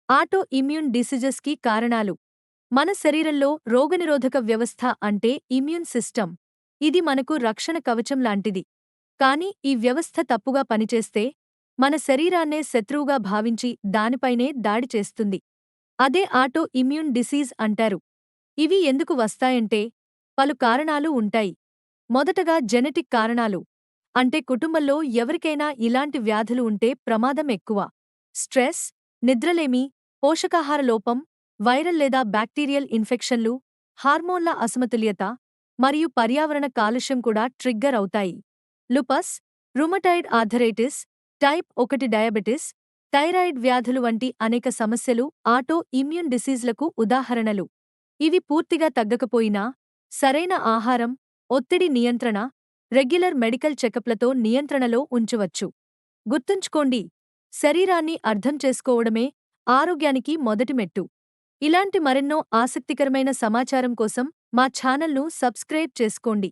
Auto immune డిసీజెస్కి కారణాలు. మన శరీరంలో రోగనిరోధక వ్యవస్థ అంటే ఇమ్యూన్ సిస్టమ్. ఇది మనకు రక్షణ కవచం లాంటిది. కానీ ఈ వ్యవస్థ తప్పుగా పనిచేస్తే మన శరీరాన్నే శత్రువుగా భావించి దానిపైనే దాడి చేస్తుంది. అదే ఆటో ఇమ్యూన్ డిసీజ్ అంటారు. ఇవి ఎందుకు వస్తాయంటే పలు కారణాలు ఉంటాయి. మొదటగా జెనెటిక్ కారణాలు. అంటే కుటుంబంలో ఎవరికైనా ఇలాంటి వ్యాధులు ఉంటే ప్రమాదం ఎక్కువ. స్ట్రెస్, నిద్రలేమి, పోషకాహార లోపం, వైరల్ లేదా బ్యాక్టీరియల్ ఇన్ఫెక్షన్లు, హార్మోన్ల అసమతుల్యత, మరియు పర్యావరణ కాలుష్యం కూడా ట్రిగ్గర్ అవుతాయి. Lupus, rheumatoid arthritis, type 1 diabetes, thyroid వ్యాధులు వంటి అనేక సమస్యలు ఆటో ఇమ్యూన్ డిసీజ్లకు ఉదాహరణలు. ఇవి పూర్తిగా తగ్గకపోయినా సరైన ఆహారం, ఒత్తిడి నియంత్రణ, రెగ్యులర్ మెడికల్ చెకప్లతో నియంత్రణలో ఉంచవచ్చు. గుర్తుంచుకోండి, శరీరాన్ని అర్థం చేసుకోవడమే ఆరోగ్యానికి మొదటి మెట్టు. ఇలాంటి మరెన్నో ఆసక్తికరమైన సమాచారం కోసం మా ఛానల్ను సబ్స్క్రైబ్ చేసుకోండి.